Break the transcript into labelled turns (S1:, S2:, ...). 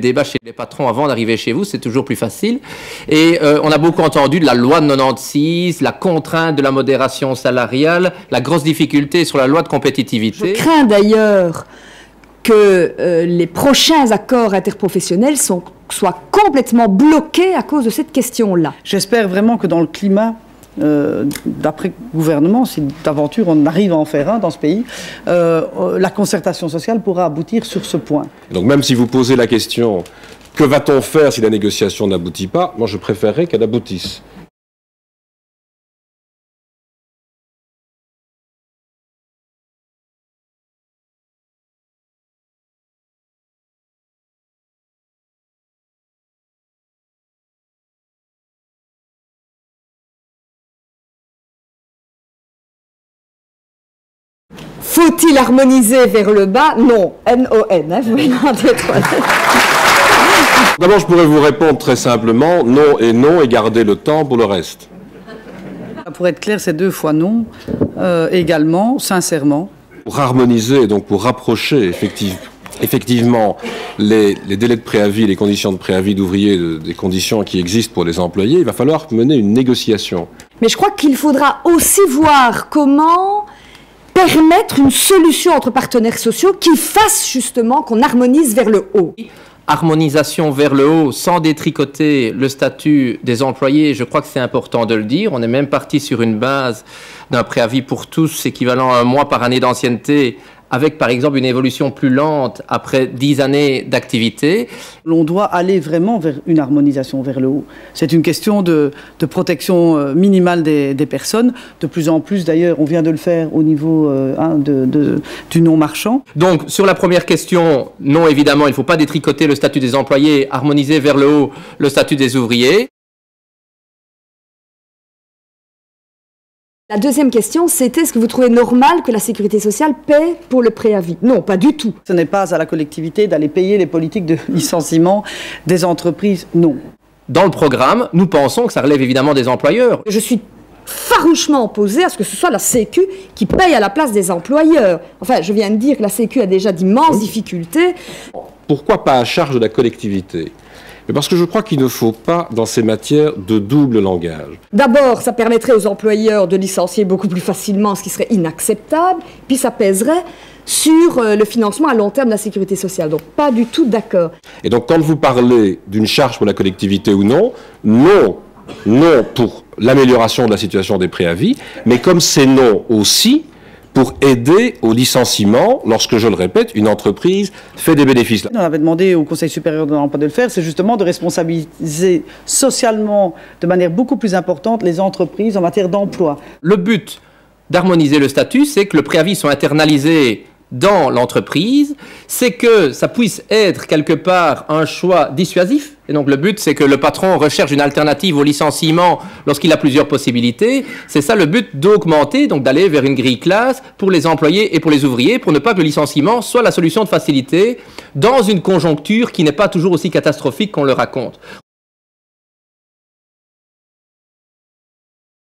S1: Débat chez les patrons avant d'arriver chez vous, c'est toujours plus facile. Et on a beaucoup entendu de la loi de 96, la contrainte de la modération salariale, la grosse difficulté sur la loi de compétitivité.
S2: Je crains d'ailleurs que les prochains accords interprofessionnels soient complètement bloqués à cause de cette question-là.
S3: J'espère vraiment que dans le climat d'après-gouvernement, si d'aventure on arrive à en faire un dans ce pays, la concertation sociale pourra aboutir sur ce point.
S4: Donc même si vous posez la question, que va-t-on faire si la négociation n'aboutit pas, moi je préférerais qu'elle aboutisse.
S2: Faut-il harmoniser vers le bas? Non. N-O-N, hein, vous m'entendez.
S4: D'abord, je pourrais vous répondre très simplement, non et non, et garder le temps pour le reste.
S3: Pour être clair, c'est 2 fois non, également, sincèrement.
S4: Pour harmoniser, donc pour rapprocher effectivement les délais de préavis, les conditions de préavis d'ouvriers des conditions qui existent pour les employés, il va falloir mener une négociation.
S2: Mais je crois qu'il faudra aussi voir comment permettre une solution entre partenaires sociaux qui fasse justement qu'on harmonise vers le haut.
S1: Harmonisation vers le haut sans détricoter le statut des employés, je crois que c'est important de le dire. On est même parti sur une base d'un préavis pour tous équivalent à 1 mois par année d'ancienneté, avec par exemple une évolution plus lente après 10 années d'activité.
S3: On doit aller vraiment vers une harmonisation vers le haut. C'est une question de protection minimale des personnes. De plus en plus, d'ailleurs, on vient de le faire au niveau du non-marchand.
S1: Donc, sur la première question, non, évidemment, il ne faut pas détricoter le statut des employés, harmoniser vers le haut le statut des ouvriers.
S2: La deuxième question, c'était est-ce que vous trouvez normal que la sécurité sociale paie pour le préavis? Non, pas du tout.
S3: Ce n'est pas à la collectivité d'aller payer les politiques de licenciement des entreprises, non.
S1: Dans le programme, nous pensons que ça relève évidemment des employeurs.
S2: Je suis farouchement opposée à ce que ce soit la Sécu qui paye à la place des employeurs. Enfin, je viens de dire que la Sécu a déjà d'immenses difficultés.
S4: Pourquoi pas à charge de la collectivité? Mais parce que je crois qu'il ne faut pas, dans ces matières, de double langage.
S2: D'abord, ça permettrait aux employeurs de licencier beaucoup plus facilement, ce qui serait inacceptable. Puis ça pèserait sur le financement à long terme de la sécurité sociale. Donc, pas du tout d'accord.
S4: Et donc, quand vous parlez d'une charge pour la collectivité ou non, non pour l'amélioration de la situation des préavis, mais comme c'est non aussi pour aider au licenciement, lorsque, je le répète, une entreprise fait des bénéfices.
S3: On avait demandé au Conseil supérieur de l'emploi de le faire, c'est justement de responsabiliser socialement, de manière beaucoup plus importante, les entreprises en matière d'emploi.
S1: Le but d'harmoniser le statut, c'est que le préavis soit internalisé dans l'entreprise, c'est que ça puisse être quelque part un choix dissuasif. Et donc le but, c'est que le patron recherche une alternative au licenciement lorsqu'il a plusieurs possibilités. C'est ça le but, d'augmenter, donc d'aller vers une grille classe pour les employés et pour les ouvriers, pour ne pas que le licenciement soit la solution de facilité dans une conjoncture qui n'est pas toujours aussi catastrophique qu'on le raconte.